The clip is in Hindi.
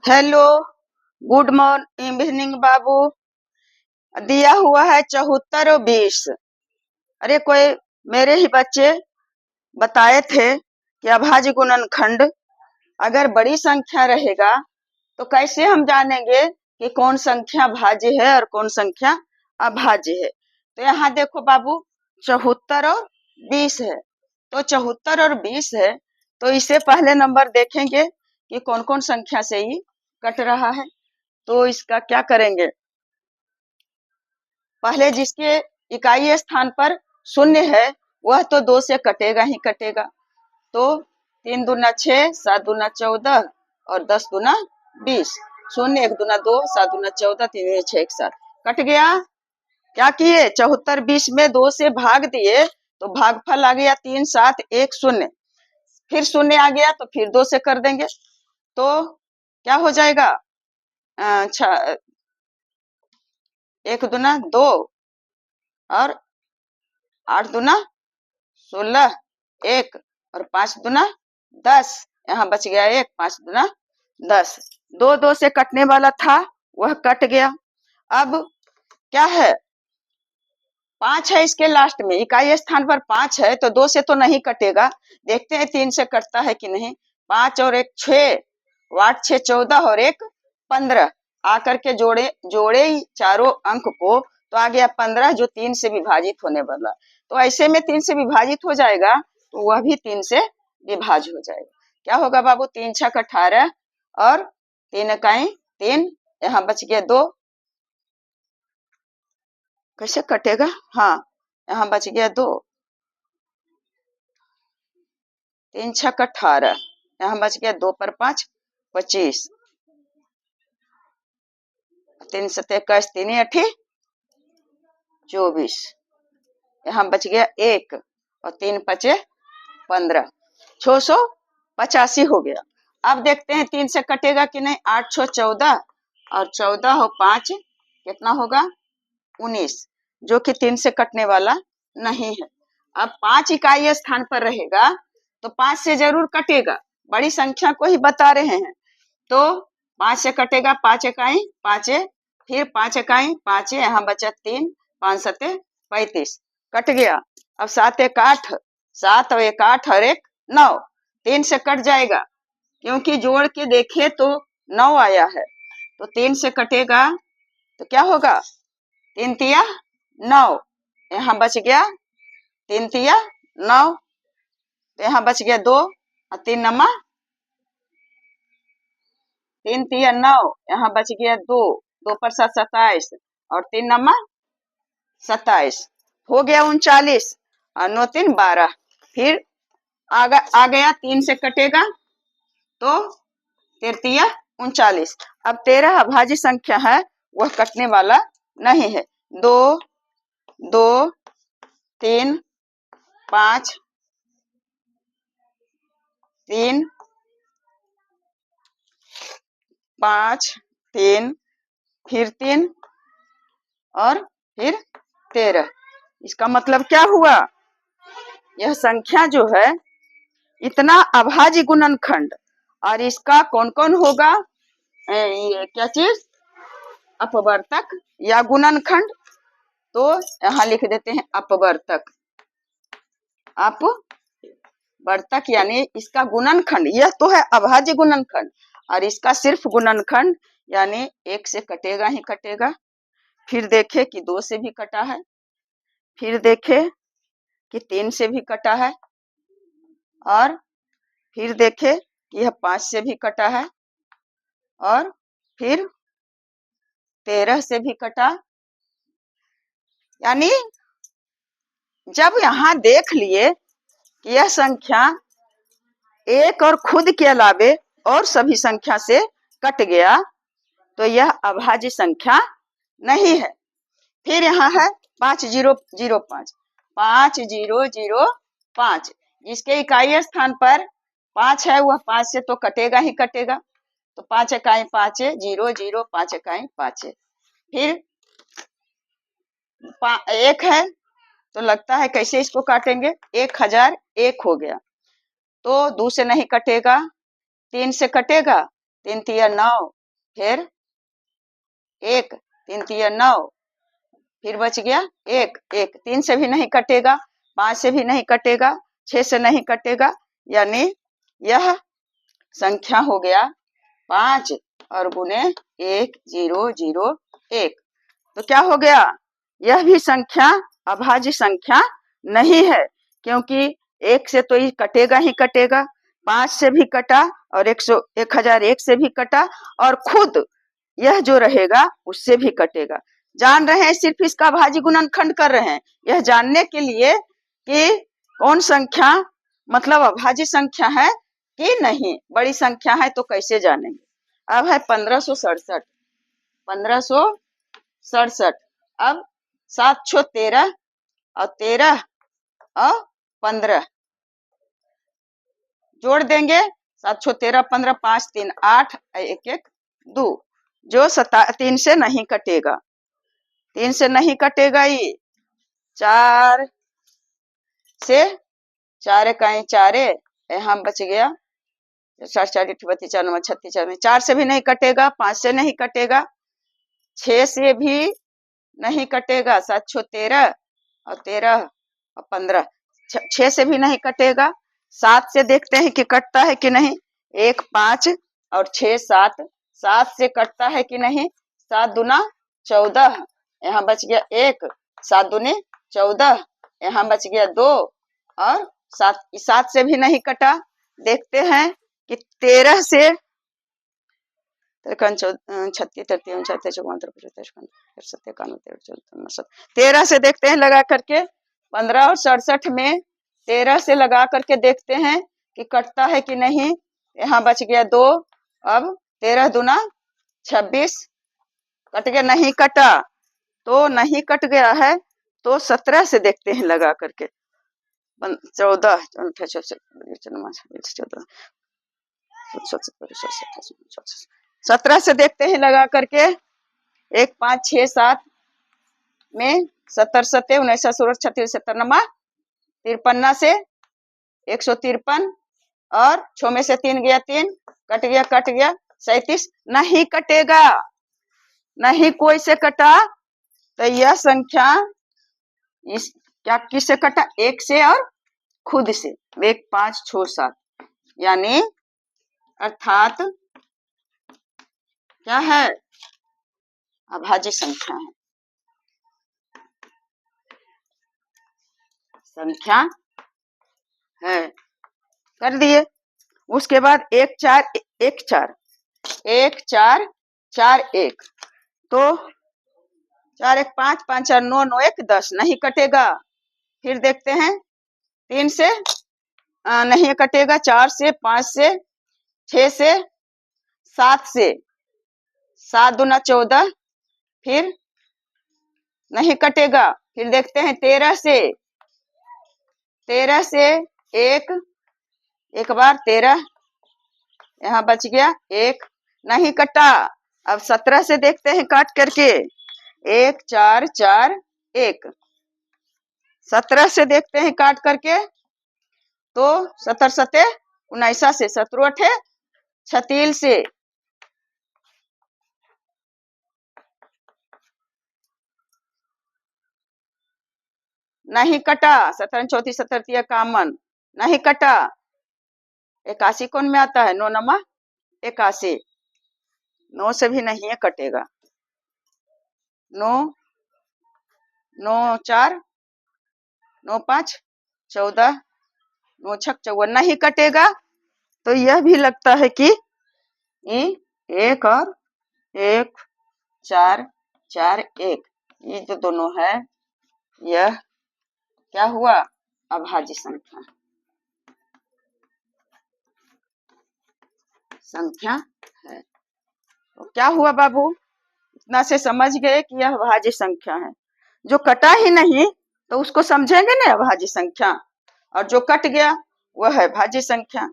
हेलो, गुड मॉर्निंग इवनिंग बाबू। दिया हुआ है 74 और 20। अरे कोई मेरे ही बच्चे बताए थे कि अभाज्य गुणनखंड अगर बड़ी संख्या रहेगा तो कैसे हम जानेंगे कि कौन संख्या भाज्य है और कौन संख्या अभाज्य है। तो यहाँ देखो बाबू, 74 और 20 है। तो 74 और 20 है तो इसे पहले नंबर देखेंगे कि कौन कौन संख्या से ही कट रहा है। तो इसका क्या करेंगे, पहले जिसके इकाई स्थान पर शून्य है वह तो 2 से कटेगा ही कटेगा। तो 3 दूना 6, 7 दूना 14 और 10 दूना 20। शून्य 1 दूना 2, 7 दूना 14, 3 दूना 6, 1 7 कट गया। क्या किए, 74 20 में 2 से भाग दिए तो भागफल आ गया 3 7 1 0। फिर शून्य आ गया तो फिर 2 से कर देंगे तो क्या हो जाएगा, अच्छा 1 दूना 2 और 8 दूना 16, 1 और 5 दूना 10। यहाँ बच गया 1, 5 दूना 10। 2 2 से कटने वाला था वह कट गया। अब क्या है, 5 है इसके लास्ट में, इकाई स्थान पर 5 है तो 2 से तो नहीं कटेगा। देखते हैं 3 से कटता है कि नहीं। 5 और 1 6, 8 6 14 और 1 15। आकर के जोड़े जोड़े चारों अंक को तो आ गया 15 जो 3 से विभाजित होने वाला। तो ऐसे में 3 से विभाजित हो जाएगा तो वह भी 3 से विभाज्य हो जाएगा। क्या होगा बाबू, 3 छक 18 और 3 इकाई 3, यहाँ बच गया 2। कैसे कटेगा, हाँ यहाँ बच गया 2। 3 छक 18, यहाँ बच गया 2 पर 5 25। 3 सते 21, 3 8 24। यहाँ बच गया 1 और 3 5 15। 685 हो गया। अब देखते हैं 3 से कटेगा कि नहीं। 8 6 14 और 14 और 5 कितना होगा 19, जो कि 3 से कटने वाला नहीं है। अब 5 इकाई स्थान पर रहेगा तो 5 से जरूर कटेगा, बड़ी संख्या को ही बता रहे हैं। तो 5 से कटेगा, 5 इकाई 5, फिर 5 इकाई 5, यहाँ बचा 3, 5 सते 35 कट गया। अब 7 1 8, 7 और 1 8 और 1 9। 3 से कट जाएगा क्योंकि जोड़ के देखे तो 9 आया है। तो 3 से कटेगा तो क्या होगा, 3 तिया 9, यहाँ बच गया 3 तिया 9। तो यहाँ बच गया 2 और 3 नमा 3 तिया 9, यहाँ बच गया 2, 2 पर 7 27 और 3 नमा 27 हो गया 39 और 9 3 12। फिर आ गया 3 से कटेगा तो 13 39। अब 13 अभाज्य संख्या है वह कटने वाला नहीं है। 2 2 3 5 3 5 3 फिर 3 और फिर 13। इसका मतलब क्या हुआ, यह संख्या जो है इतना अभाज्य गुणनखंड और इसका कौन कौन होगा, ये क्या चीज, अपवर्तक या गुणनखंड। तो यहाँ लिख देते हैं अपवर्तक। अपवर्तक यानी इसका गुणनखंड, यह तो है अभाज्य गुणनखंड और इसका सिर्फ गुणनखंड यानी 1 से कटेगा ही कटेगा। फिर देखे कि 2 से भी कटा है, फिर देखे कि 3 से भी कटा है और फिर देखे कि यह 5 से भी कटा है और फिर 13 से भी कटा। यानी जब यहाँ देख लिए कि यह संख्या एक और खुद के अलावे और सभी संख्या से कट गया तो यह अभाज्य संख्या नहीं है। फिर यहाँ है 5005, 5005, जिसके इकाई स्थान पर 5 है वह 5 से तो कटेगा ही कटेगा। तो 5 इकाई 5 0 0, 5 इकाई 5। फिर 1 है तो लगता है कैसे इसको काटेंगे, 1001 हो गया तो 2 से नहीं कटेगा, 3 से कटेगा 3 तिया 9, फिर 1, 3 तिया 9, फिर बच गया 1, 1 3 से भी नहीं कटेगा, 5 से भी नहीं कटेगा, 6 से नहीं कटेगा, यानी यह संख्या हो गया 5 और गुने 1 0 0 1। तो क्या हो गया, यह भी संख्या अभाज्य संख्या नहीं है, क्योंकि 1 से तो ये कटेगा ही कटेगा, 5 से भी कटा और 1001 से भी कटा, और खुद यह जो रहेगा उससे भी कटेगा। जान रहे हैं, सिर्फ इसका अभाज्य गुणनखंड कर रहे हैं, यह जानने के लिए कि कौन संख्या मतलब अभाज्य संख्या है कि नहीं, बड़ी संख्या है तो कैसे जानेंगे। अब है 1567, 1567। अब 7 छो 13 और 13 और 15 जोड़ देंगे, 7 छो 13 15, 5 3 8, 1 1 2, जो 3 से नहीं कटेगा, 3 से नहीं कटेगा, ये 4 से 4 इकाई 4, यहाँ बच गया 4 4 32 4 9 36, 4 से भी नहीं कटेगा, 5 से नहीं कटेगा, 6 से भी नहीं कटेगा, 7 छो 13 और 13 और 15, 6 से भी नहीं कटेगा, 7 से देखते हैं कि कटता है कि नहीं, 1 5 और 6 7, 7 से कटता है कि नहीं, 7 दूना 14, यहाँ बच गया 1, 7 दूनी 14, यहाँ बच गया 2, और 7 से भी नहीं कटा। देखते हैं कि 13 से 13 से देखते हैं लगा करके, 15 और 67 में 13 से लगा करके देखते हैं कि कटता है कि नहीं, यहाँ बच गया 2, अब 13 दूना 26, कट गया, नहीं कटा, तो नहीं कट गया है, तो 17 से देखते हैं लगा करके, 14 17 से देखते हैं लगा करके, 1 5 6 7 में 70 7 19 16 36 70 नमा 53 से 153, और 6 में से 3 गया 3, कट गया 37, नहीं कटेगा, नहीं कोई से कटा, तो यह संख्या इस क्या किससे कटा, 1 से और खुद से, 1 5 6 7, यानी अर्थात क्या है, अभाज्य संख्या है, संख्या है, कर दिए। उसके बाद 1 4 1 4 1 4 4 1, तो 4 1 5 5 4 9 9 1 10, नहीं कटेगा। फिर देखते हैं 3 से नहीं कटेगा, 4 से 5 से 6 से 7 से, 7 दूना 14, फिर नहीं कटेगा। फिर देखते हैं 13 से 1 बार 13, यहाँ बच गया 1, नहीं कटा। अब 17 से देखते हैं काट करके, 1 4 4 1, 17 से देखते हैं काट करके, तो 17 7 19 से 17 8 36 से, नहीं कटा, 17 34 17 कामन, नहीं कटा। 81 कौन में आता है, 9 नमा 81, 9 से भी नहीं है कटेगा, 9 9 4 9 5 14, 9 6 54, नहीं कटेगा। तो यह भी लगता है कि 1 और 1 4 4 1, ये जो दोनों है, यह क्या हुआ, अभाज्य संख्या है। तो क्या हुआ बाबू, इतना से समझ गए कि यह अभाज्य संख्या है। जो कटा ही नहीं तो उसको समझेंगे ना अभाज्य संख्या, और जो कट गया वह है भाज्य संख्या।